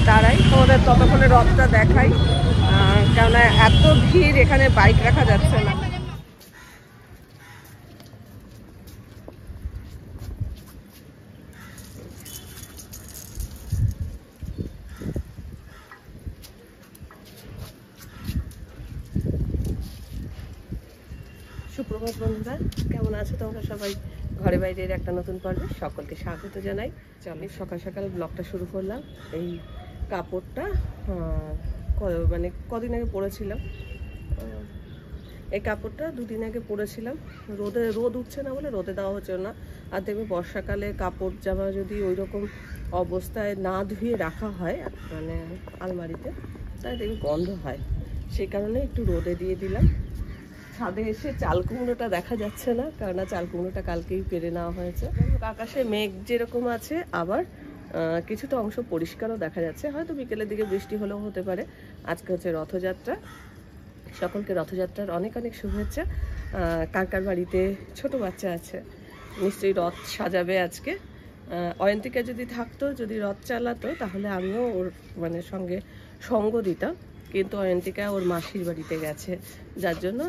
দাঁড়াই, তোমাদের ততক্ষণে রথটা দেখাই, কেননা এত ভিড় এখানে বাইক রাখা যাচ্ছে না। সুপ্রভাত বন্ধুরা, কেমন আছো তোমরা সবাই? ঘরে বাইরের একটা নতুন পর্বে সকলকে স্বাগত জানাই। আমি সকাল সকাল ব্লগটা শুরু করলাম। এই কাপড়টা মানে কদিন আগে পরেছিলাম, এই কাপড়টা দুদিন আগে পরেছিলাম। রোদ উঠছে না বলে রোদে দেওয়া হচ্ছে না। আর দেখবে বর্ষাকালে কাপড় জামা যদি ওই রকম অবস্থায় না ধুয়ে রাখা হয় মানে আলমারিতে, তাই দেখবে গন্ধ হয়। সেই কারণে একটু রোদে দিয়ে দিলাম। ছাদে এসে চাল কুমড়োটা দেখা যাচ্ছে না, কারণ চাল কুমড়োটা কালকেই পেরে নেওয়া হয়েছে। আকাশে মেঘ যেরকম আছে, আবার কিছুটা অংশ পরিষ্কারও দেখা যাচ্ছে। হয়তো বিকেলের দিকে বৃষ্টি হলেও হতে পারে। আজকে হচ্ছে রথযাত্রা। সকলকে রথযাত্রার অনেক অনেক শুভেচ্ছা। কার কার বাড়িতে ছোট বাচ্চা আছে, নিশ্চয়ই রথ সাজাবে আজকে। অয়ন্তিকা যদি থাকতো, যদি রথ চালাতো, তাহলে আমিও ওর মানে সঙ্গে সঙ্গ দিতাম। কিন্তু অয়ন্তিকা ওর মাসির বাড়িতে গেছে, যার জন্য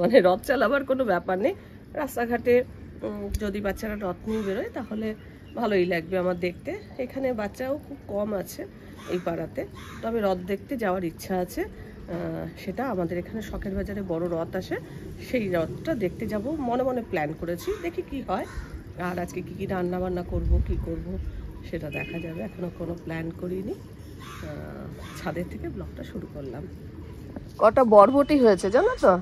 মানে রথ চালাবার কোনো ব্যাপার নেই। রাস্তাঘাটে যদি বাচ্চারা রথ নিয়ে বেরোয় তাহলে ভালোই লাগবে আমার দেখতে। এখানে বাচ্চাও খুব কম আছে এই পাড়াতে, তবে রথ দেখতে যাওয়ার ইচ্ছা আছে। সেটা আমাদের এখানে শখের বাজারে বড় রথ আসে, সেই রথটা দেখতে যাব মনে মনে প্ল্যান করেছি। দেখি কি হয়। আর আজকে কী কী রান্না বান্না করবো, কি করব সেটা দেখা যাবে। এখনও কোনো প্ল্যান করিনি। ছাদের থেকে ব্লগটা শুরু করলাম। কটা বরবটি হয়েছে জানো তো?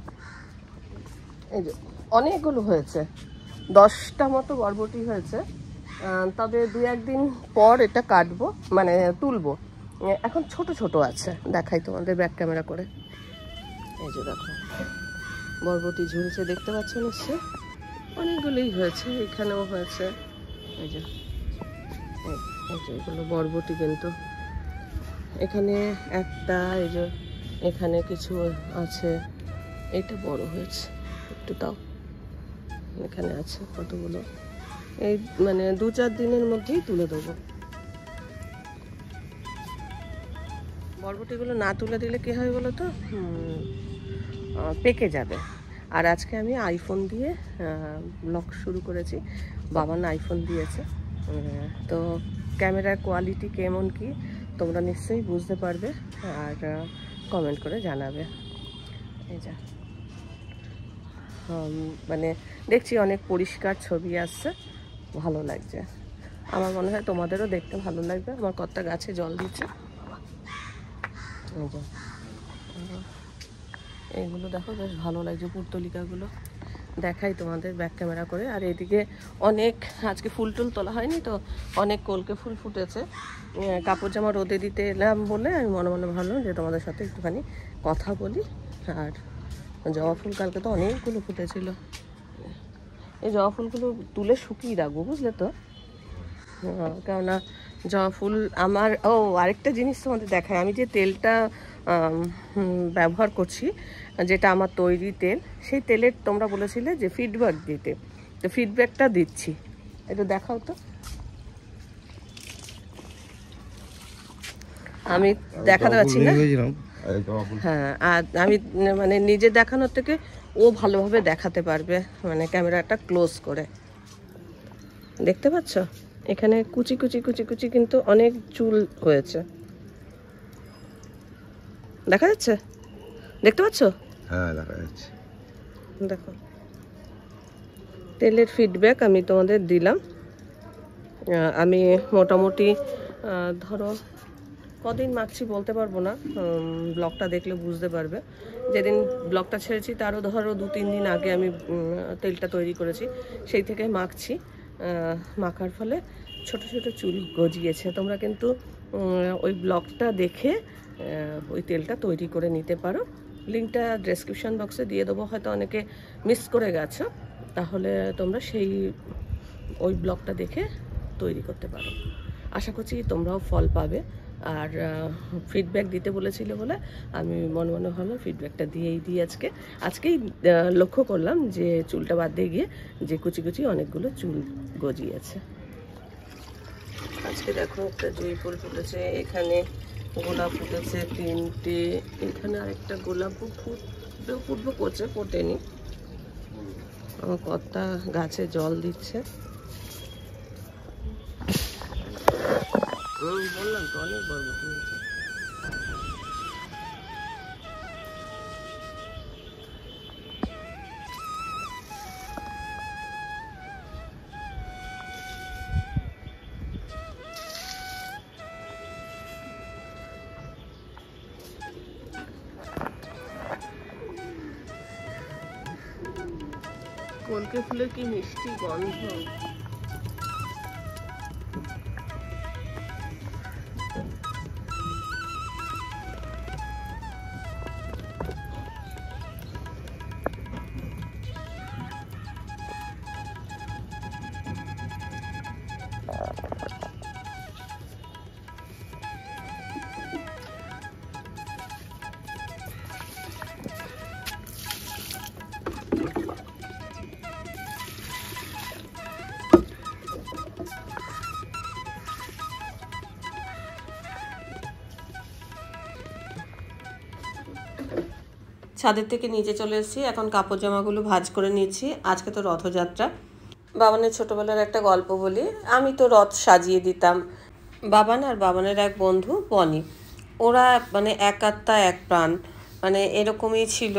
এই যে অনেকগুলো হয়েছে, 10টা মতো বরবটি হয়েছে। তবে 2-1 দিন পর এটা কাটবো, মানে তুলবো। এখন ছোট ছোট আছে, দেখাই তোমাদের ব্যাক ক্যামেরা করে। এই যে দেখো বরবটি ঝুলছে, দেখতে পাচ্ছ নিশ্চয়ই? অনেকগুলোই হয়েছে, এখানেও হয়েছে। এই যে এগুলো বরবটি, কিন্তু এখানে একটা, এই যে এখানে কিছু আছে। এটা বড় হয়েছে একটু, তাও এখানে আছে কতগুলো। এই মানে 2-4 দিনের মধ্যেই তুলে দেবো। বরবটিগুলো না তুলে দিলে কি হয় বলো তো, পেকে যাবে। আর আজকে আমি আইফোন দিয়ে ব্লগ শুরু করেছি। বাবা না আইফোন দিয়েছে, তো ক্যামেরার কোয়ালিটি কেমন কি তোমরা নিশ্চয়ই বুঝতে পারবে, আর কমেন্ট করে জানাবে। এই যা মানে দেখছি অনেক পরিষ্কার ছবি আসছে, ভালো লাগছে। আমার মনে হয় তোমাদেরও দেখতে ভালো লাগবে। আমার কতটা গাছে জল দিচ্ছে, এইগুলো দেখো বেশ ভালো লাগছে। পুর্তলিকাগুলো দেখাই তোমাদের ব্যাক ক্যামেরা করে। আর এদিকে অনেক আজকে ফুল টুল তোলা হয়নি তো, অনেক কলকে ফুল ফুটেছে। কাপড় জামা রোদে দিতে এলাম বলে আমি মনে মনে ভাবলাম যে তোমাদের সাথে একটুখানি কথা বলি। আর জবা ফুল কালকে তো অনেকগুলো ফুটেছিল। এই জবা ফুলগুলো তুলে শুকিয়ে রাখবো, বুঝলে তো? কেননা জবা ফুল আমার, আরেকটা জিনিস তোমাদের দেখায়। আমি যে তেলটা ব্যবহার করছি, যেটা আমার তৈরি তেল, সেই তেলের তোমরা বলেছিলে যে ফিডব্যাক দিতে, তো ফিডব্যাকটা দিচ্ছি। একটু দেখাও তো। আমি দেখাতে পারছি না, হ্যাঁ। আর আমি মানে নিজে দেখানোর থেকে ও ভালোভাবে দেখাতে পারবে, মানে ক্যামেরাটা ক্লোজ করে। দেখতে পাচ্ছ এখানে কুচি কুচি কুচি কুচি কিন্তু অনেক চুল হয়েছে, দেখা যাচ্ছে? দেখতে পাচ্ছ? হ্যাঁ দেখা যাচ্ছে। দেখো তেলের ফিডব্যাক আমি তোমাদের দিলাম। আমি মোটামুটি ধরো কদিন মাখছি বলতে পারবো না, ব্লগটা দেখলে বুঝতে পারবে। যেদিন ব্লগটা ছেড়েছি তারও ধরো 2-3 দিন আগে আমি তেলটা তৈরি করেছি, সেই থেকে মাখছি। মাখার ফলে ছোট ছোট চুল গজিয়েছে। তোমরা কিন্তু ওই ব্লগটা দেখে ওই তেলটা তৈরি করে নিতে পারো। লিঙ্কটা ডেসক্রিপশন বক্সে দিয়ে দেবো, হয়তো অনেকে মিস করে গেছো, তাহলে তোমরা ওই ব্লগটা দেখে তৈরি করতে পারো। আশা করছি তোমরাও ফল পাবে। আর ফিডব্যাক দিতে বলেছিলে বলে আমি মনে মনে ভাবলাম ফিডব্যাকটা দিয়েই দিই। আজকেই লক্ষ্য করলাম যে চুলটা বাদ দিয়ে গিয়ে যে কুচি কুচি অনেকগুলো চুল গজিয়েছে। আজকে দেখো একটা জুঁই ফুল ফুটেছে, এখানে গোলাপ ফুটেছে 3টে, এখানে আরেকটা গোলাপ ফুটবে করছে, ফোটেনি। আমার কর্তা গাছে জল দিচ্ছে। বললাম তো অনেক বরবটি হয়েছে। কলকে ফুলের কি মিষ্টি গন্ধ। ছাদের থেকে নিচে চলে এসেছি, এখন কাপড় জামাগুলো ভাঁজ করে নিচ্ছি। আজকে তো রথযাত্রা। বাবানের ছোটোবেলার একটা গল্প বলি। আমি তো রথ সাজিয়ে দিতাম। বাবান আর বাবানের এক বন্ধু বনি, ওরা মানে এক আত্মা এক প্রাণ, মানে এরকমই ছিল।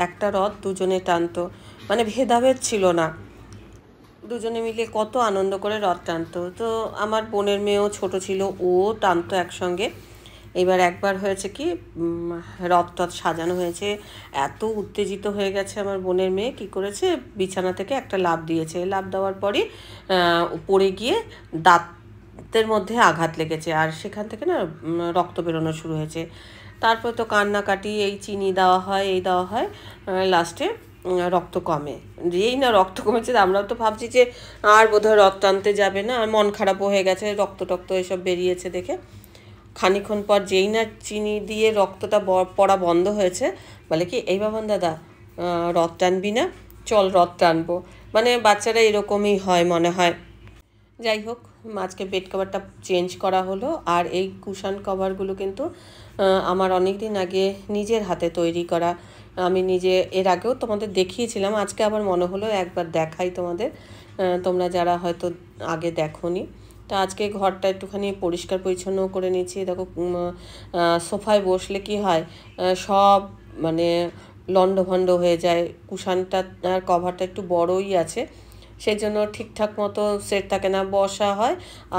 একটা রথ দুজনে টানতো, মানে ভেদাভেদ ছিল না, দুজনে মিলে কত আনন্দ করে রথ টানতো। তো আমার বোনের মেয়েও ছোট ছিল, ও টানতো একসঙ্গে। এবার একবার হয়েছে কি, রথ সাজানো হয়েছে, এত উত্তেজিত হয়ে গেছে আমার বোনের মেয়ে, কি করেছে, বিছানা থেকে একটা লাফ দিয়েছে। লাফ দেওয়ার পরই পড়ে গিয়ে দাঁতের মধ্যে আঘাত লেগেছে, আর সেখান থেকে না রক্ত বেরোনো শুরু হয়েছে। তারপর তো কান্নাকাটি, এই চিনি দেওয়া হয়, এই দেওয়া হয়, লাস্টে রক্ত কমে। যেই না রক্ত কমেছে, আমরাও তো ভাবছি যে আর বোধহয় রথ টানতে যাবে না, আর মন খারাপও হয়ে গেছে, রক্ত এসব বেরিয়েছে দেখে। খানিক্ষণ পর যেই না চিনি দিয়ে রক্তটা পড়া বন্ধ হয়েছে, বলে কি, এই বাবান দাদা রথ টানবি না, চল রথ টানবো। মানে বাচ্চারা এরকমই হয় মনে হয়। যাই হোক, আজকে বেড কভারটা চেঞ্জ করা হলো। আর এই কুশান কভারগুলো কিন্তু আমার অনেক দিন আগে নিজের হাতে তৈরি করা। আমি নিজে এর আগেও তোমাদের দেখিয়েছিলাম, আজকে আবার মনে হলো একবার দেখাই তোমাদের, তোমরা যারা হয়তো আগে দেখোনি। তো আজকে ঘরটা একটুখানি পরিষ্কার পরিচ্ছন্ন করে নিচ্ছি। দেখো, সোফায় বসলে কি হয়, সব মানে লণ্ডভণ্ড হয়ে যায়। কুশানটা আর কভারটা একটু বড়ই আছে, সেই জন্য ঠিকঠাক মতো সেট থাকে না, বসা হয়,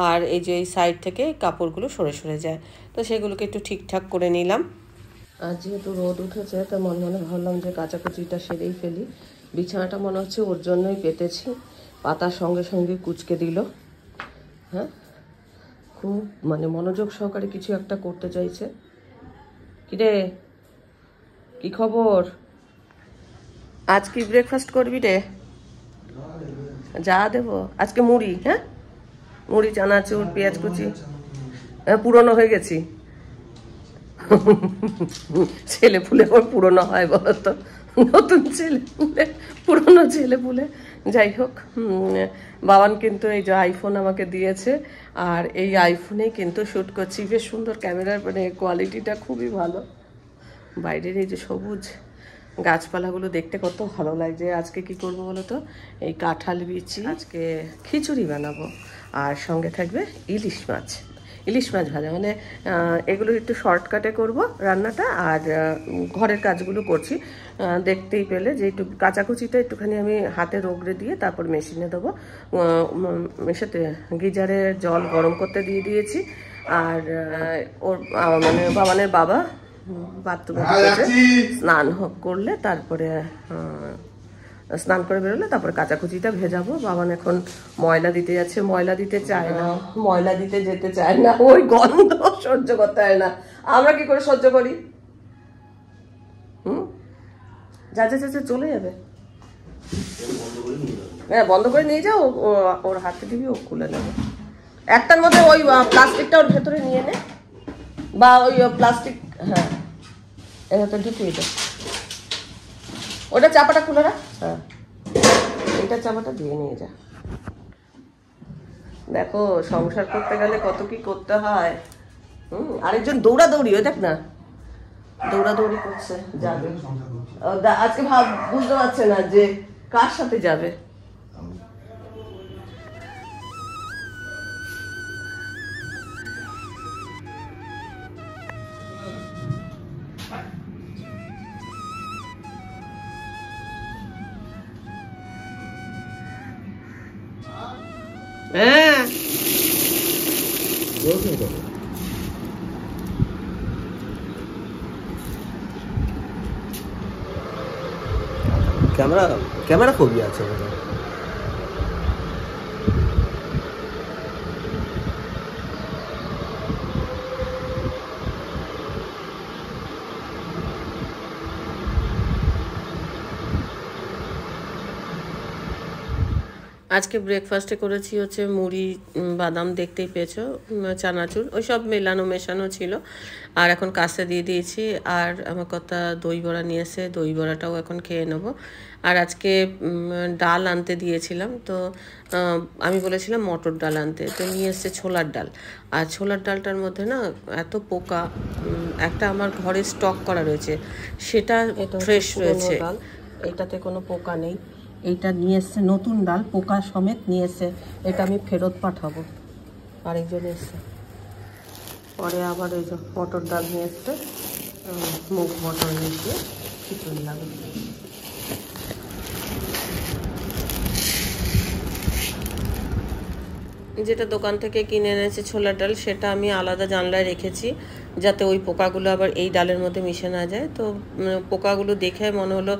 আর এই যে এই সাইড থেকে কাপড়গুলো সরে সরে যায়। তো সেগুলোকে একটু ঠিকঠাক করে নিলাম। আর যেহেতু রোদ উঠেছে, তো মনে ভাবলাম যে কাচাকুচিটা সেরেই ফেলি। বিছানাটা মনে হচ্ছে ওর জন্যই পেতেছি, পাতার সঙ্গে সঙ্গে কুচকে দিল। হ্যাঁ, খুব মানে মনোযোগ সহকারে কিছু একটা করতে চাইছে। কিরে, কি খবর? আজ কি ব্রেকফাস্ট করবি রে? যা দেবো আজকে মুড়ি। হ্যাঁ, মুড়ি, চানাচুর, পেঁয়াজ কুচি। পুরনো হয়ে গেছি। ছেলে পুলে ওর পুরনো হয় বলতো, নতুন ছেলে পুলে, পুরনো ছেলে পুলে। যাই হোক, বাবান কিন্তু এই যে আইফোন আমাকে দিয়েছে, আর এই আইফোনেই কিন্তু শ্যুট করছি। বেশ সুন্দর ক্যামেরার মানে কোয়ালিটিটা খুবই ভালো। বাইরের এই যে সবুজ গাছপালাগুলো দেখতে কত ভালো লাগছে। আজকে কি করবো বলো তো, এই কাঁঠাল বিচি আজকে খিচুড়ি বানাবো, আর সঙ্গে থাকবে ইলিশ মাছ ভাজা। মানে এগুলো একটু শর্টকাটে করব রান্নাটা, আর ঘরের কাজগুলো করছি। দেখতেই পেলে যে একটু কাচাকুচিটা একটুখানি আমি হাতে রগড়ে দিয়ে তারপর মেশিনে দেবো। মেশাতে গিজারে জল গরম করতে দিয়ে দিয়েছি। আর ওর মানে বাবানের বাবা বাথরুমে স্নান করলে, তারপরে স্নান করে বেরোলে তারপরে কাচাকুচিটা ভেজাবো। বাবান এখন ময়লা দিতে যাচ্ছে, ময়লা দিতে চায় না, ময়লা দিতে যেতে চায় না, ওই গন্ধ সহ্য করতে হয় না। আমরা কি করে সহ্য করি? যা যা যা চলে যাবে। হ্যাঁ, বন্ধ করে নিয়ে যাও, ওর হাতে দিবি, ও খুলে নেবে। একটার মধ্যে ওই প্লাস্টিকটা ওর ভেতরে নিয়ে নে, বা ওই প্লাস্টিক, হ্যাঁ এটা ঢুকিয়ে দে, ওটা চাপাটা খুলে রাখ। হ্যাঁ, এটা চাপাটা দিয়ে নিয়ে যা। দেখো সংসার করতে গেলে কত কি করতে হয়। আরেকজন দৌড়াদৌড়ি, ওই দেখ না দৌড়াদৌড়ি করছে, যাবে আজকে বুঝতে পারছে না যে কার সাথে যাবে। হ্যাঁ ক্যামেরা ফোবিয়া আছে। আজকে ব্রেকফাস্টে করেছি হচ্ছে মুড়ি, বাদাম দেখতেই পেয়েছো, চানাচুর, ওই সব মেলানো মেশানো ছিল। আর এখন কাঁচা দিয়ে দিয়েছি। আর আমার কথা দই বড়া নিয়েছে, দই বড়াটাও এখন খেয়ে নেব। আর আজকে ডাল আনতে দিয়েছিলাম, তো আমি বলেছিলাম মটর ডাল আনতে, তো নিয়ে এসছে ছোলার ডাল। আর ছোলার ডালটার মধ্যে না এত পোকা, একটা আমার ঘরে স্টক করা রয়েছে, সেটা ফ্রেশ রয়েছে, এটাতে কোনো পোকা নেই। এইটা নিয়ে এসছে নতুন ডাল, পোকা সমেত নিয়ে এসছে, এটা আমি ফেরত পাঠাবো। আরেকজন এসছে, পরে আবার ওই যে মটর ডাল নিয়ে এসছে, মুগ মটর নিয়ে এসে খিচুড়ি লাগবে। যেটা দোকান থেকে কিনে এনেছে ছোলার ডাল, সেটা আমি আলাদা জানলায় রেখেছি, যাতে ওই পোকাগুলো আবার এই ডালের মধ্যে মিশে না যায়। তো পোকাগুলো দেখে মনে হলো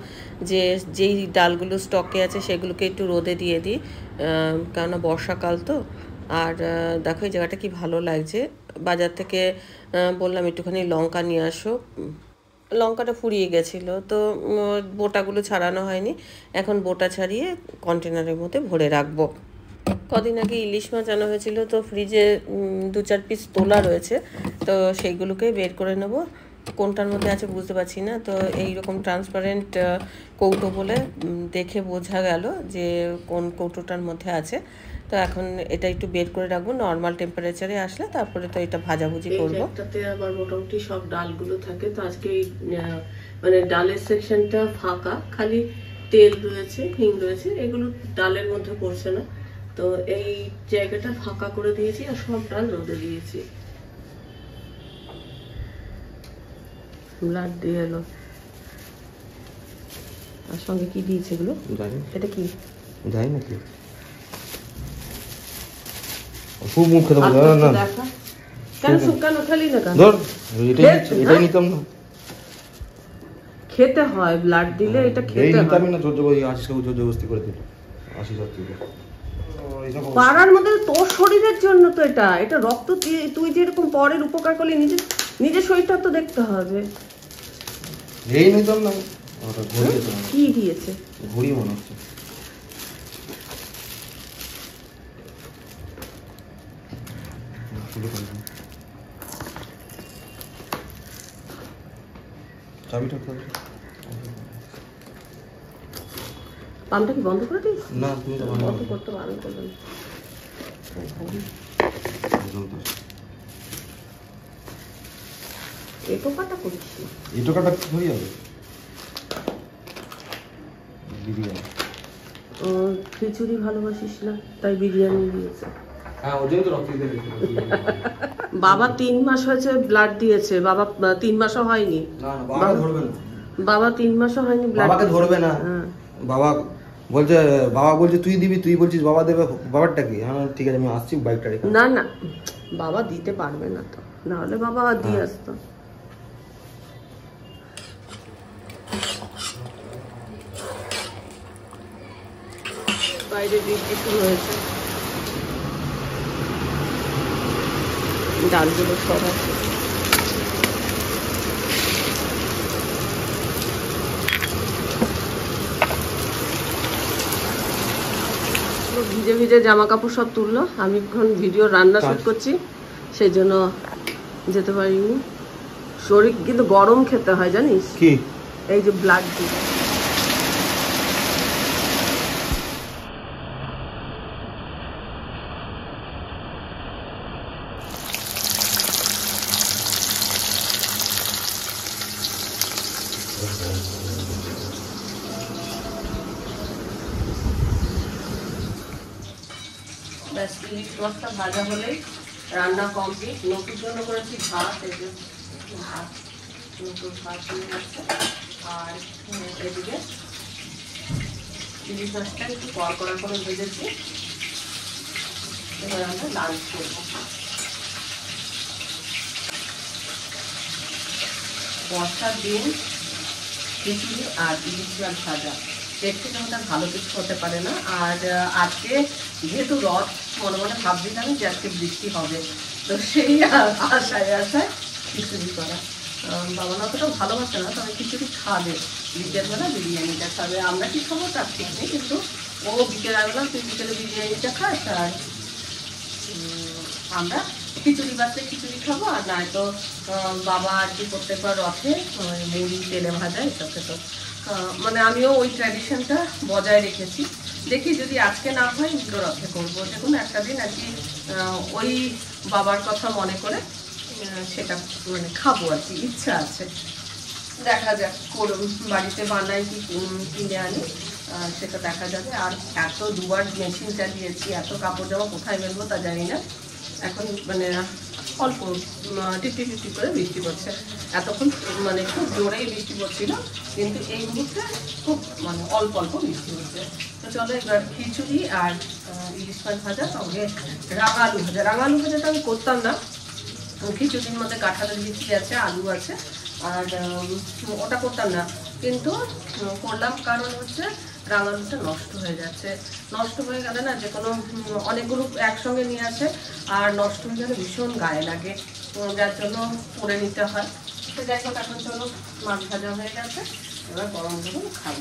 যে যেই ডালগুলো স্টকে আছে সেগুলোকে একটু রোদে দিয়ে দিই, কেননা বর্ষাকাল তো। আর দেখো এই জায়গাটা কি ভালো লাগছে। বাজার থেকে বললাম একটুখানি লঙ্কা নিয়ে আসো, লঙ্কাটা ফুরিয়ে গেছিলো, তো বোটাগুলো ছাড়ানো হয়নি, এখন বোটা ছাড়িয়ে কন্টেনারের মধ্যে ভরে রাখবো। কদিন আগে ইলিশ মাছ আনা হয়েছিল, তো ফ্রিজে 2-4 পিস তোলা রয়েছে, তো সেইগুলোকে বের করে নেব। কোনটার মধ্যে আছে বুঝতে পারছি না, তো এইরকম ট্রান্সপারেন্ট কৌটো বলে দেখে বোঝা গেল যে কোন কৌটোটার মধ্যে আছে। তো এখন এটা একটু বের করে রাখবো, নর্মাল টেম্পারেচারে আসলে তারপরে তো এটা ভাজাভুজি করবো। এটাতে আবার মোটামুটি সব ডালগুলো থাকে, তো আজকে মানে ডালের সেকশনটা ফাঁকা, খালি তেল রয়েছে, হিং রয়েছে, এগুলো ডালের মধ্যে পড়ছে না। তো এই জায়গাটা ফাঁকা করে দিয়েছি আর সব ডাল রোদে দিয়েছি। ব্লাড দিয়ে এলো, আর সঙ্গে কি দিয়েছে এগুলো, এটা কি জানি নাকি, খুব মুখ খেতে বলে না দেখা কেন কেন খেলি না, কেন ধর এটাই নিতাম না, খেতে হয় ব্লাড দিলে, এটা খেতে হয়। নিতামই না, জোরজবস্তি করে দিল 80 পাড়ার মধ্যে তোর শরীরের জন্য তো এটা, এটা রক্ত, তুই যেরকম পরের উপকার করলি, নিজের শরীরটা তো দেখতে হবে। এই নিতাম না, কি দিয়েছে ঘুড়ি মনে হচ্ছে। চাবিটা পাম্পটা কি বন্ধ করে দিস? না, তুমি তো বন্ধ করতে বারণ করবে না। এই টোকাটা করিস না, এই টোকাটা হয়ে যাবে বিরিয়ানি। খিচুড়ি ভালোবাসিস না, তাই বিরিয়ানি দিয়েছে। হ্যাঁ, ওই জন্য তো রক্ত দিতে বাবা 3 মাস হয়েছে ব্লাড দিয়েছে, বাবা 3 মাসও হয়নি। না না, বাবা ধরবে না, বাবা 3 মাসও হয়নি ব্লাড, বাবাকে ধরবে না। বাবা বলছে তুই দিবি, তুই বলছিস বাবা দেবে, বাবারটা কি? হ্যাঁ ঠিক আছে, আমি আসছি বাইকটা রেখে। না না, বাবা দিতে পারবে না, তো না হলে বাবা দিয়ে আসতো। বাইরে বৃষ্টি শুরু হয়েছে, ডালগুলো সব আছে। ভিজে ভিজে জামা কাপড় সব তুললো, আমি এখন ভিডিও রান্না শুট করছি, সেই জন্য যেতে পারিনি। শরীর কিন্তু গরম খেতে হয় জানিস, কি এই যে ব্লাড দিয়ে। ব্যাস ইলিশ মাছটা ভাজা হলেই রান্না কমপ্লিট। নতুন জন্য করেছি ভাত, এই যে ভাত, নতুন ভাত নিয়ে যাচ্ছে। আর এদিকে ইলিশ মাছটা একটু কড়া করে ভেজেছি। এবার আমরা লাঞ্চ করবো। বর্ষার দিন খিচুড়ি আর ইলিশ মাছ ভাজা, দেখতে তেমন ভালো কিছু হতে পারে না। আর আজকে যেহেতু রথ, মনে মনে ভাবছিলাম যে আজকে বৃষ্টি হবে, তো সেই আশায় খিচুড়ি করা। বাবা না অতটা ভালোবাসে না, তবে খিচুড়ি খাবে, বিকেলবেলা বিরিয়ানিটা খাবে। আমরা কি খাবো তার ঠিক নেই, কিন্তু ও বিকেলবেলা তুই বিকেলে বিরিয়ানিটা খাস, আর আমরা খিচুড়ি বাচ্চা খিচুড়ি খাবো। আর নয়তো বাবা আর কি প্রত্যেকবার রথে মুড়ি তেলে ভাজা এসব খেত। মানে আমিও ওই ট্র্যাডিশনটা বজায় রেখেছি। দেখি যদি আজকে না হয় উল্টো রথে করবো, যে কোনো একটা দিন আর কি ওই বাবার কথা মনে করে সেটা মানে খাবো আর কি, ইচ্ছা আছে। দেখা যাক করুন, বাড়িতে বানাই কি কিনে আনি সেটা দেখা যাবে। আর এত দুবার মেশিন চালিয়েছি, এত কাপড় জামা কোথায় মেলবো তা জানি না। এখন মানে অল্প টিপটি টিপটি করে বৃষ্টি পড়ছে। এতক্ষণ মানে খুব জোরেই বৃষ্টি পড়ছিল, কিন্তু এই মুহূর্তে খুব মানে অল্প অল্প বৃষ্টি হচ্ছে। তো চলো এবার খিচুড়ি আর ইলিশ মাছ ভাজা, সঙ্গে রাঙা আলু ভাজা। রাঙা আলু ভাজাটা আমি করতাম না, খিচুড়ির মধ্যে কাঁঠালের বিচি আছে, আলু আছে, আর ওটা করতাম না, কিন্তু করলাম কারণ হচ্ছে রাঙালুটা নষ্ট হয়ে যাচ্ছে। নষ্ট হয়ে গেলে না, যে কোনো অনেকগুলো একসঙ্গে নিয়ে আসে, আর নষ্ট হয়ে গেলে ভীষণ গায়ে লাগে, যার জন্য করে নিতে হয়। তো যাই হোক, এখন চলো মাছ ভাজা হয়ে গেছে, এবার গরম গরম খাই।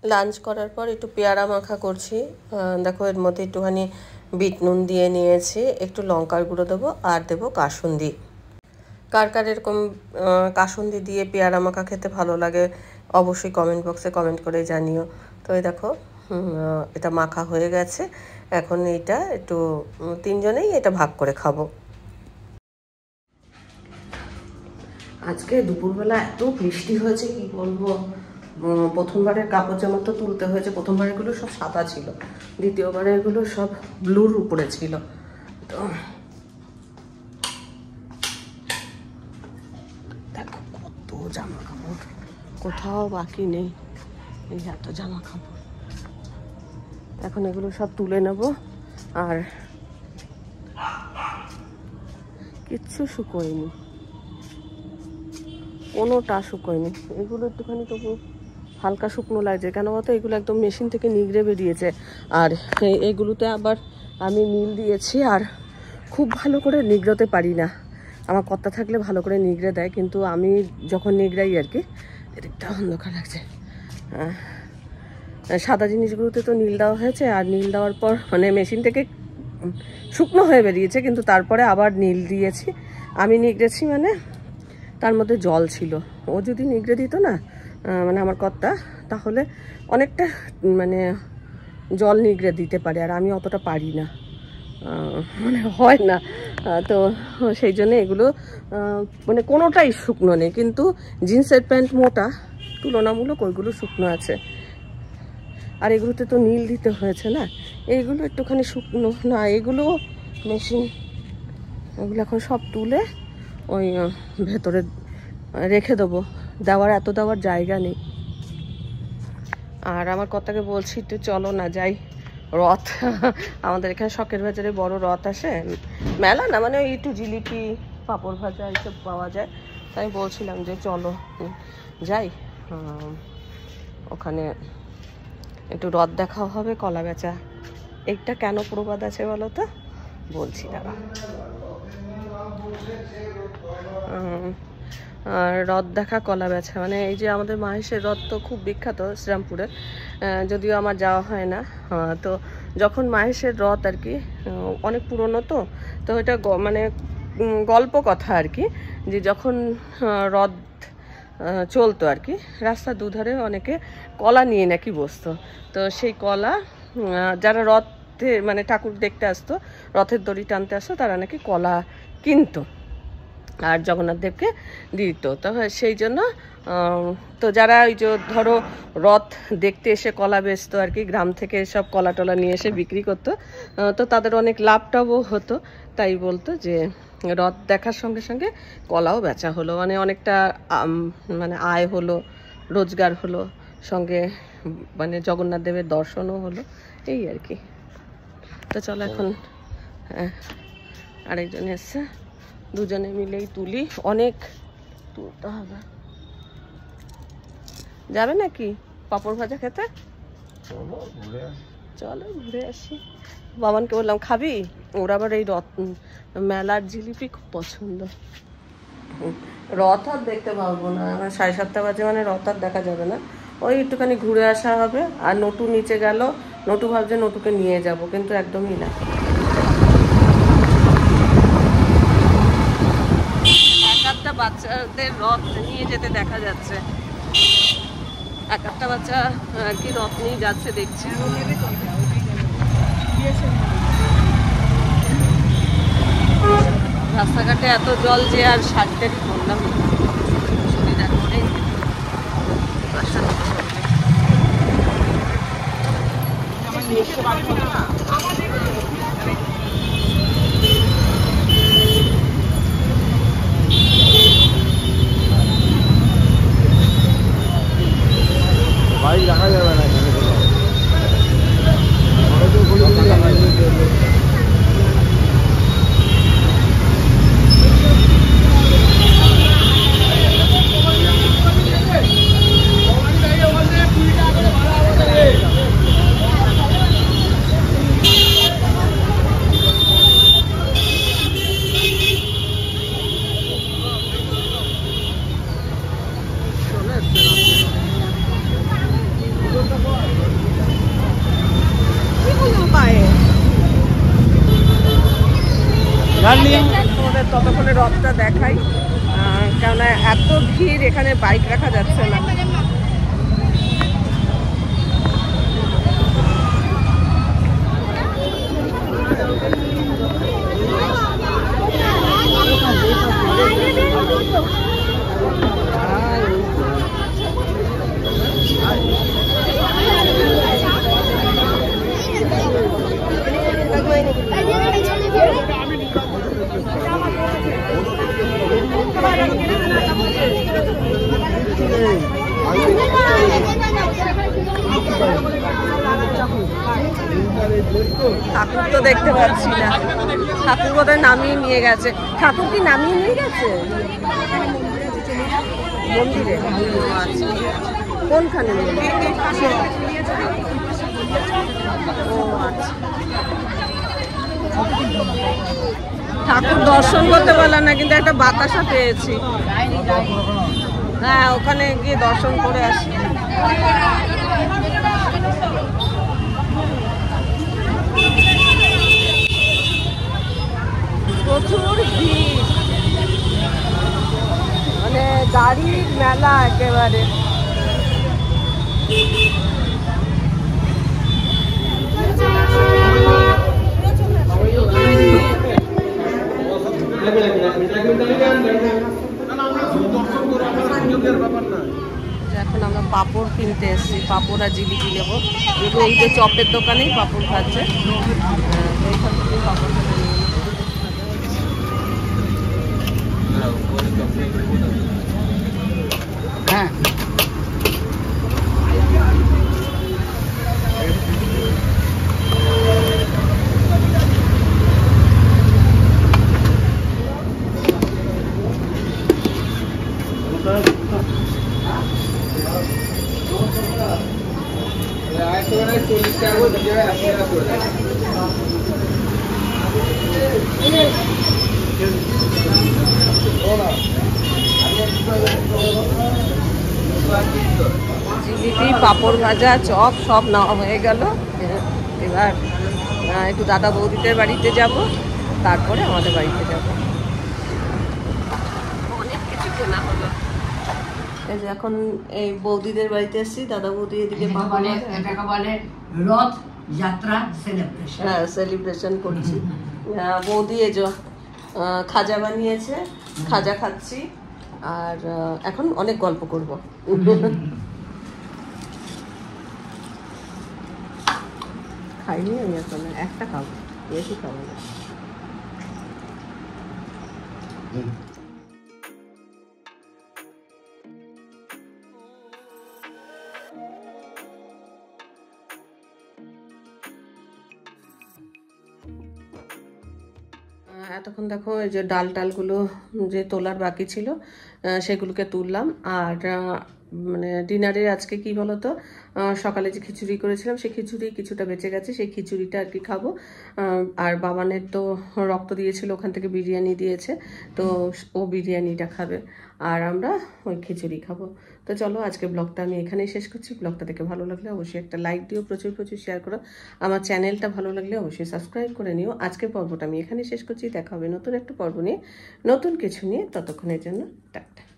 লাঞ্চ করার পর একটু পেয়ারা মাখা করছি। দেখো এর মধ্যে একটুখানি বিট নুন দিয়ে নিয়েছি, একটু লঙ্কার গুঁড়ো দেবো, আর দেবো কাসুন্দি। কার কার এরকম কাসুন্দি দিয়ে পেয়ারা মাখা খেতে ভালো লাগে অবশ্যই কমেন্ট বক্সে কমেন্ট করে জানিও। তো এই দেখো এটা মাখা হয়ে গেছে, এখন এইটা একটু তিনজনেই এটা ভাগ করে খাবো। আজকে দুপুরবেলা এত বৃষ্টি হয়েছে কি বলবো। প্রথমবারের কাপড় জামা তো তুলতে হয়েছে, প্রথমবারেরগুলো সব সাদা ছিল, দ্বিতীয়বারেরগুলো সব ব্লুর উপরে ছিল। তো দেখো কত জামা কাপড়, কোথাও বাকি নেই, এই এত জামা কাপড়। এখন এগুলো সব তুলে নেব, আর কিচ্ছু শুকোয়নি, কোনোটা শুকোয়নি। এগুলো একটুখানি তবু হালকা শুকনো লাগছে, কেন বলতো এগুলো একদম মেশিন থেকে নিগড়ে বেরিয়েছে। আর এগুলোতে আবার আমি নীল দিয়েছি, আর খুব ভালো করে নিগড়াতে পারি না। আমার কর্তা থাকলে ভালো করে নিগড়ে দেয়, কিন্তু আমি যখন নিগড়াই আর কি, এদিকটা অন্ধকার লাগছে। সাদা জিনিসগুলোতে তো নীল দেওয়া হয়েছে, আর নীল দেওয়ার পর মানে মেশিন থেকে শুকনো হয়ে বেরিয়েছে, কিন্তু তারপরে আবার নীল দিয়েছি। আমি নিগড়েছি মানে তার মধ্যে জল ছিল, ও যদি নিগড়ে দিত না মানে আমার কর্তা, তাহলে অনেকটা মানে জল নিগড়ে দিতে পারে, আর আমি অতটা পারি না, মানে হয় না। তো সেই জন্য এগুলো মানে কোনোটাই শুকনো নেই, কিন্তু জিন্সের প্যান্ট মোটা, তুলনামূলক ওইগুলো শুকনো আছে। আর এগুলোতে তো নীল দিতে হয়েছে না, এইগুলো একটুখানি শুকনো না, এগুলো মেশিন, এগুলো এখন সব তুলে ওই ভেতরে রেখে দেবো, এত দেওয়ার জায়গা নেই। আর আমার কর্তাকে বলছি একটু চলো না যাই, রথ আমাদের এখানে শখের বাজারে বড় রথ আসে, মেলা না মানে ওই একটু জিলিপি পাঁপড় ভাজা এইসব পাওয়া যায়। তাই বলছিলাম যে চলো যাই, ওখানে একটু রথ দেখাও হবে, কলা বেচা। এইটা কেন প্রবাদ আছে বলো তো, বলছি দাঁড়া। আর রথ দেখা কলা বেচা মানে এই যে আমাদের মাহেশের রথ তো খুব বিখ্যাত শ্রীরামপুরে, যদিও আমার যাওয়া হয় না। তো যখন মাহেশের রথ আর কি অনেক পুরনো, তো এটা মানে গল্প কথা আর কি, যে যখন রথ চলতো আর কি। রাস্তার দুধারে অনেকে কলা নিয়ে নাকি বসতো। তো সেই কলা যারা রথে মানে ঠাকুর দেখতে আসতো, রথের দড়ি টানতে আসতো, তারা নাকি কলা কিনতো আর জগন্নাথ দেবকে দিত। তো সেই জন্য তো যারা ওই যে ধরো রথ দেখতে এসে কলা বেচতো আর কি, গ্রাম থেকে সব কলা টলা নিয়ে এসে বিক্রি করতো, তো তাদের অনেক লাভটাও হতো। তাই বলতো যে রথ দেখার সঙ্গে সঙ্গে কলাও বেচা হলো, মানে অনেকটা মানে আয় হলো, রোজগার হলো, সঙ্গে মানে জগন্নাথ দেবের দর্শনও হলো, এই আর কি। তো চলো এখন আরেকজন এসছে, দুজনে মিলেই তুলি, অনেক তুলতে হবে। যাবে নাকি পাঁপড় ভাজা খেতে? চলো ঘুরে আসি। বাবানকে বললাম খাবি, ওর আবার এই রথ মেলার জিলিপি খুব পছন্দ। রথ আর দেখতে পারবো না, 7:30 বাজে, মানে রথ আর দেখা যাবে না। ওই একটুখানি ঘুরে আসা হবে। আর নটু নিচে গেল, নটু ভাবছে নটুকে নিয়ে যাব, কিন্তু একদমই না। একটা বাচ্চাদের রথ নিয়ে যেতে দেখা যাচ্ছে, একটা বাচ্চা আর কি রথ নিয়ে যাচ্ছে দেখছি। রাস্তাঘাটে এত জল যে আর শাড়িটারি করলাম সুবিধা করে। বাইক রাখা যাবে না এখানে। তোমাদের ততক্ষণে রথটা দেখাই, কেননা এত ভিড়, এখানে বাইক রাখা যাচ্ছে না। ঠাকুর তো দেখতে পাচ্ছি না, ঠাকুর বোধহয় নামিয়ে নিয়ে গেছে। ঠাকুর কি নামিয়ে নিয়ে গেছে মন্দিরে? কোনখানে? ও আচ্ছা, ঠাকুর দর্শন করতে পারলাম না, কিন্তু একটা বাতাসা পেয়েছি। হ্যাঁ, ওখানে গিয়ে দর্শন করে আসি। প্রচুর ভিড়, মানে গাড়ির মেলা একেবারে। এখন আমরা পাঁপড় কিনতে এসেছি, পাঁপড় আর জিলিপি নেবো। এই যে চপের দোকানেই পাঁপড় খাচ্ছে, এইখান থেকেই পাঁপড় কিনে নিয়ে নেবো। হ্যাঁ, জিলিপি, পাঁপড় ভাজা, চপ সব নেওয়া হয়ে গেল। এবার একটু দাদা বৌদিদের বাড়িতে যাব, তারপরে আমাদের বাড়িতে যাব। অনেক কিছু কেনা হলো। এই যে এখন এই বৌদিদের বাড়িতে এসেছি, দাদা বৌদি এদিকে এটাকে বলে রথ যাত্রা সেলিব্রেশন। হ্যাঁ, সেলিব্রেশন করছি। বৌদি এই যে খাজা বানিয়েছে, খাজা খাচ্ছি, আর এখন অনেক গল্প করব। খাইনি আমি এখন, একটা খাবো, বেশি খাবো না। এতক্ষণ দেখো এই যে ডাল টালগুলো যে তোলার বাকি ছিল সেগুলোকে তুললাম। আর মানে ডিনারে আজকে কি বলতো, সকালে যে খিচুড়ি করেছিলাম সেই খিচুড়ি কিছুটা বেঁচে গেছে, সেই খিচুড়িটা আর কি খাবো। আর বাবানের তো রক্ত দিয়েছিল, ওখান থেকে বিরিয়ানি দিয়েছে, তো ও বিরিয়ানিটা খাবে আর আমরা ওই খিচুড়ি খাবো। তো চলো আজকে ব্লগটা আমি এখানেই শেষ করছি। ব্লগটা দেখে ভালো লাগলে অবশ্যই একটা লাইক দিও, প্রচুর প্রচুর শেয়ার করো। আমার চ্যানেলটা ভালো লাগলে অবশ্যই সাবস্ক্রাইব করে নিও। আজকের পর্বটা আমি এখানেই শেষ করছি। দেখা হবে নতুন একটা পর্ব নিয়ে, নতুন কিছু নিয়ে। ততক্ষণের জন্য টাটা।